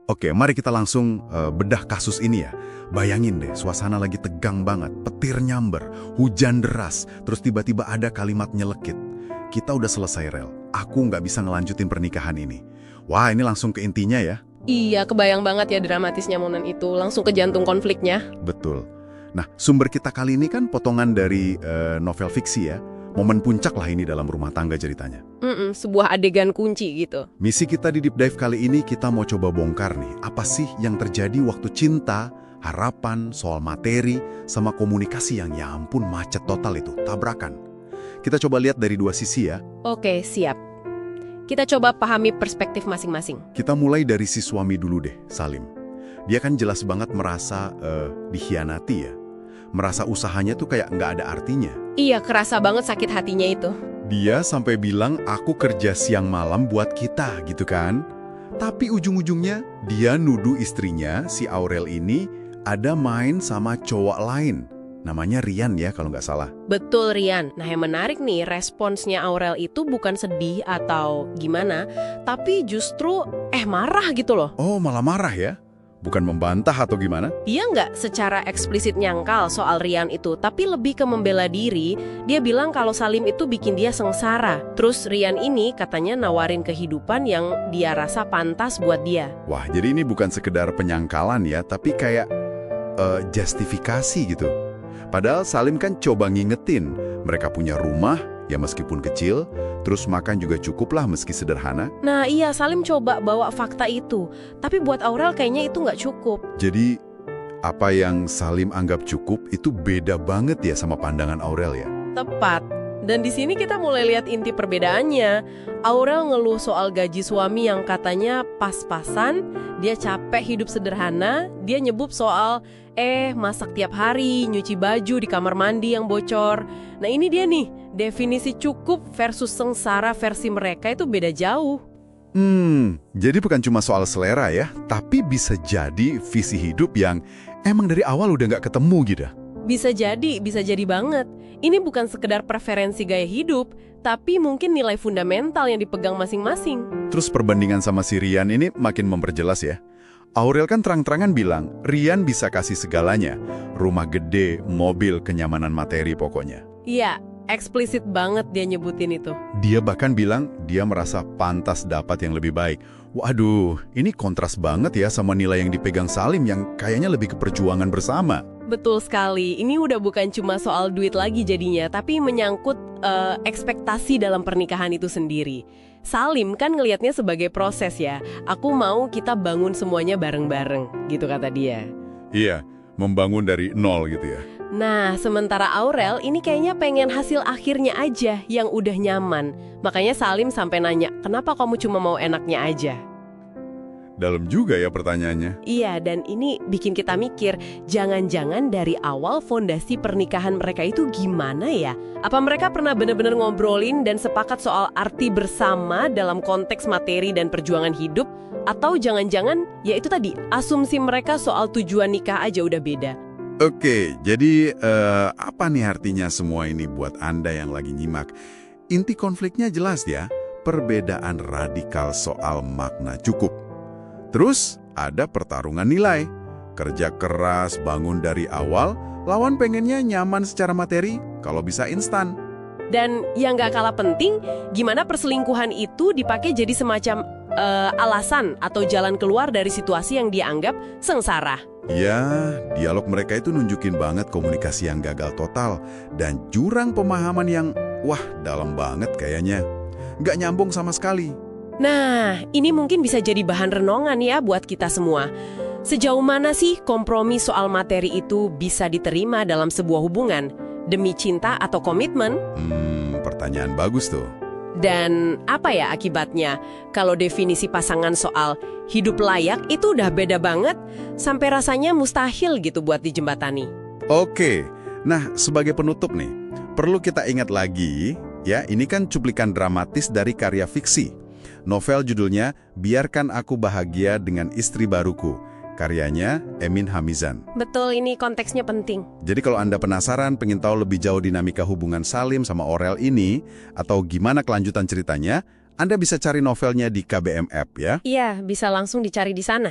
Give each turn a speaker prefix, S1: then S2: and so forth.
S1: Oke, mari kita langsung bedah kasus ini ya. Bayangin deh, suasana lagi tegang banget, petir nyamber, hujan deras, terus tiba-tiba ada kalimat nyelekit. Kita udah selesai, Rel. Aku nggak bisa ngelanjutin pernikahan ini. Wah, ini langsung ke intinya ya.
S2: Iya, kebayang banget ya dramatisnya momen itu. Langsung ke jantung konfliknya.
S1: Betul. Nah, sumber kita kali ini kan potongan dari novel fiksi ya. Momen puncak lah ini dalam rumah tangga ceritanya.
S2: Sebuah adegan kunci gitu.
S1: Misi kita di Deep Dive kali ini, kita mau coba bongkar nih, apa sih yang terjadi waktu cinta, harapan, soal materi, sama komunikasi yang ya ampun macet total itu, tabrakan. Kita coba lihat dari dua sisi ya.
S2: Oke, siap. Kita coba pahami perspektif masing-masing.
S1: Kita mulai dari si suami dulu deh, Salim. Dia kan jelas banget merasa dikhianati ya. Merasa usahanya tuh kayak nggak ada artinya.
S2: Iya, kerasa banget sakit hatinya itu.
S1: Dia sampai bilang, aku kerja siang malam buat kita, gitu kan. Tapi ujung-ujungnya, dia nuduh istrinya, si Aurel ini, ada main sama cowok lain. Namanya Rian ya, kalau nggak salah.
S2: Betul, Rian. Nah, yang menarik nih, responsnya Aurel itu bukan sedih atau gimana, tapi justru marah gitu loh.
S1: Oh, malah marah ya? Bukan membantah atau gimana?
S2: Dia nggak secara eksplisit nyangkal soal Rian itu, tapi lebih ke membela diri. Dia bilang kalau Salim itu bikin dia sengsara. Terus Rian ini katanya nawarin kehidupan yang dia rasa pantas buat dia.
S1: Wah, jadi ini bukan sekedar penyangkalan ya, tapi kayak justifikasi gitu. Padahal Salim kan coba ngingetin, mereka punya rumah, ya meskipun kecil, terus makan juga cukup lah meski sederhana.
S2: Nah iya, Salim coba bawa fakta itu. Tapi buat Aurel kayaknya itu nggak cukup.
S1: Jadi, apa yang Salim anggap cukup itu beda banget ya sama pandangan Aurel ya?
S2: Tepat. Dan di sini kita mulai lihat inti perbedaannya. Aurel ngeluh soal gaji suami yang katanya pas-pasan, dia capek hidup sederhana, dia nyebut soal masak tiap hari, nyuci baju di kamar mandi yang bocor. Nah ini dia nih, definisi cukup versus sengsara versi mereka itu beda jauh.
S1: Jadi bukan cuma soal selera ya, tapi bisa jadi visi hidup yang emang dari awal udah nggak ketemu gitu.
S2: Bisa jadi banget. Ini bukan sekedar preferensi gaya hidup, tapi mungkin nilai fundamental yang dipegang masing-masing.
S1: Terus perbandingan sama si Rian ini makin memperjelas ya. Aurel kan terang-terangan bilang, Rian bisa kasih segalanya. Rumah gede, mobil, kenyamanan materi pokoknya.
S2: Iya, eksplisit banget dia nyebutin itu.
S1: Dia bahkan bilang dia merasa pantas dapat yang lebih baik. Waduh, ini kontras banget ya sama nilai yang dipegang Salim yang kayaknya lebih ke perjuangan bersama.
S2: Betul sekali, ini udah bukan cuma soal duit lagi jadinya, tapi menyangkut ekspektasi dalam pernikahan itu sendiri. Salim kan ngelihatnya sebagai proses ya, aku mau kita bangun semuanya bareng-bareng, gitu kata dia.
S1: Iya, membangun dari nol gitu ya.
S2: Nah, sementara Aurel ini kayaknya pengen hasil akhirnya aja yang udah nyaman. Makanya Salim sampai nanya, kenapa kamu cuma mau enaknya aja?
S1: Dalam juga ya pertanyaannya.
S2: Iya, dan ini bikin kita mikir, jangan-jangan dari awal fondasi pernikahan mereka itu gimana ya? Apa mereka pernah benar-benar ngobrolin dan sepakat soal arti bersama dalam konteks materi dan perjuangan hidup? Atau jangan-jangan, ya itu tadi, asumsi mereka soal tujuan nikah aja udah beda?
S1: Oke, jadi apa nih artinya semua ini buat Anda yang lagi nyimak? Inti konfliknya jelas ya, perbedaan radikal soal makna cukup. Terus ada pertarungan nilai. Kerja keras, bangun dari awal, lawan pengennya nyaman secara materi, kalau bisa instan.
S2: Dan yang gak kalah penting, gimana perselingkuhan itu dipakai jadi semacam alasan atau jalan keluar dari situasi yang dianggap sengsara.
S1: Ya, dialog mereka itu nunjukin banget komunikasi yang gagal total dan jurang pemahaman yang, wah, dalam banget kayaknya. Nggak nyambung sama sekali.
S2: Nah, ini mungkin bisa jadi bahan renungan ya buat kita semua. Sejauh mana sih kompromi soal materi itu bisa diterima dalam sebuah hubungan? Demi cinta atau komitmen?
S1: Pertanyaan bagus tuh.
S2: Dan apa ya akibatnya? Kalau definisi pasangan soal hidup layak itu udah beda banget, sampai rasanya mustahil gitu buat dijembatani.
S1: Oke, nah sebagai penutup nih, perlu kita ingat lagi, ya ini kan cuplikan dramatis dari karya fiksi. Novel judulnya Biarkan Aku Bahagia Dengan Istri Baruku. Karyanya Emin Hamizan.
S2: Betul, ini konteksnya penting.
S1: Jadi kalau Anda penasaran, pengen tahu lebih jauh dinamika hubungan Salim sama Aurel ini, atau gimana kelanjutan ceritanya, Anda bisa cari novelnya di KBM App ya.
S2: Iya, bisa langsung dicari di sana.